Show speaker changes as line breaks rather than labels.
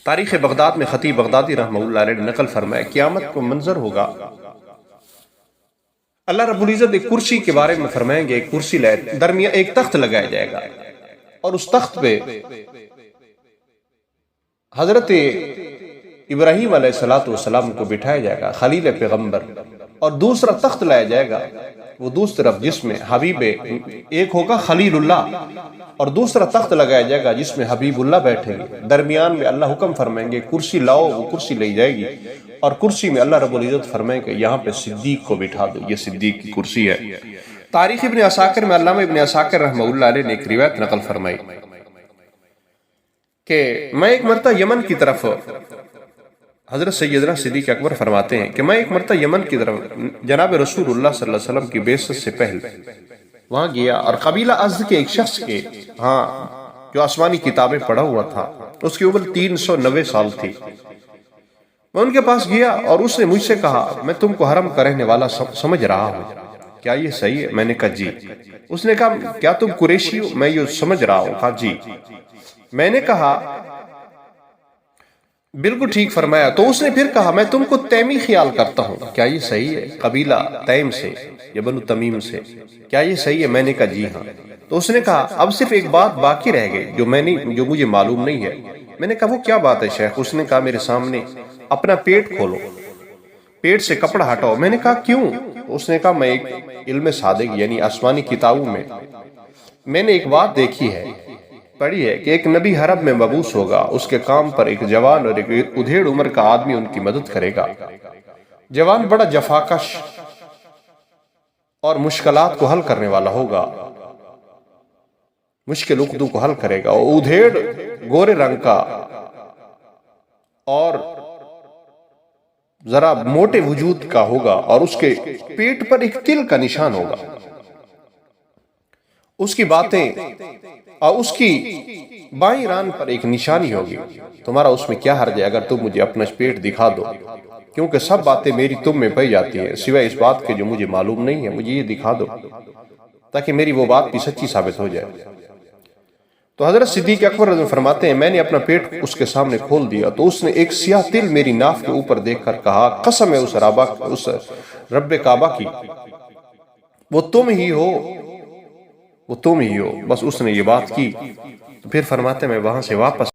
تاریخ بغداد میں خطیب بغدادی رحمہ اللہ علیہ نے نقل فرمایا قیامت کو منظر ہوگا، اللہ رب العزت ایک کرسی کے بارے میں فرمائیں گے، ایک کرسی درمیان ایک تخت لگایا جائے گا اور اس تخت پہ حضرت ابراہیم علیہ السلام کو بٹھایا جائے گا، خلیل پیغمبر، اور دوسرا تخت لایا جائے گا وہ دوسری طرف جس میں حبیب ایک ہوگا خلیل اللہ، اور دوسرا تخت لگایا جائے گا جس میں حبیب اللہ بیٹھیں گے، درمیان میں اللہ حکم فرمائیں گے کرسی لاؤ، وہ کرسی لے جائے گی، اور کرسی میں اللہ رب العزت فرمائیں گے یہاں پہ صدیق کو بٹھا دو، یہ صدیق کی کرسی ہے۔ تاریخ ابن عساکر میں علامہ ابن عساکر رحمہ اللہ علیہ نے ایک روایت نقل فرمائی کہ میں ایک مرتبہ یمن کی طرف، حضرت سیدنا صدیق اکبر فرماتے ہیں کہ میں ایک مرتبہ یمن کی طرف جناب رسول اللہ صلی اللہ علیہ وسلم کی بعثت سے پہلے وہاں گیا، اور قبیلہ ازد کے ایک شخص کے ہاں جو آسمانی کتابیں پڑھا ہوا تھا، اس کی عمر 390 سال تھی، میں ان کے پاس گیا اور اس نے مجھ سے کہا میں تم کو حرم کا رہنے والا سمجھ رہا ہوں، کیا یہ صحیح ہے؟ میں نے کہا جی۔ اس نے کہا کیا تم قریشی ہو؟ میں یہ سمجھ رہا ہوں، کہا جی۔ میں نے کہا بالکل ٹھیک فرمایا۔ تو اس نے پھر کہا میں تم کو تیمی خیال کرتا ہوں، کیا یہ صحیح ہے؟ قبیلہ تیم سے یا بنو تمیم سے، کیا یہ صحیح ہے؟ میں نے کہا جی ہاں۔ تو اس نے کہا اب صرف ایک بات باقی رہ گئی جو مجھے معلوم نہیں ہے۔ میں نے کہا وہ کیا بات ہے شیخ؟ اس نے کہا میرے سامنے اپنا پیٹ کھولو، پیٹ سے کپڑا ہٹاؤ۔ میں نے کہا کیوں؟ اس نے کہا میں ایک علم صادق یعنی آسمانی کتابوں میں نے ایک بات دیکھی ہے، پڑھی ہے کہ ایک نبی حرب میں مبعوث ہوگا، اس کے کام پر ایک جوان اور ایک ادھیڑ عمر کا آدمی ان کی مدد کرے گا۔ جوان بڑا جفاکش اور مشکلات کو حل کرنے والا ہوگا، مشکل عقدوں کو حل کرے گا، اور ادھیڑ گورے رنگ کا اور ذرا موٹے وجود کا ہوگا، اور اس کے پیٹ پر ایک تل کا نشان ہوگا۔ اس کی باتیں اور اس کی بائیں ران پر ایک نشانی ہوگی۔ تمہارا اس میں کیا حرج ہے اگر تم مجھے اپنا پیٹ دکھا دو؟ کیونکہ سب باتیں میری تم میں پائی جاتی ہیں سوائے اس بات کے جو مجھے معلوم نہیں ہے، مجھے یہ دکھا دو تاکہ میری وہ بات بھی سچی ثابت ہو جائے۔ تو حضرت صدیق اکبر رضی اللہ عنہ فرماتے ہیں میں نے اپنا پیٹ اس کے سامنے کھول دیا تو اس نے ایک سیاہ تل میری ناف کے اوپر دیکھ کر کہا قسم ہے اس رب کعبہ کی، وہ تم ہی ہو، وہ تم ہی ہو۔ بس اس نے یہ بات کی، پھر فرماتے ہیں میں وہاں سے واپس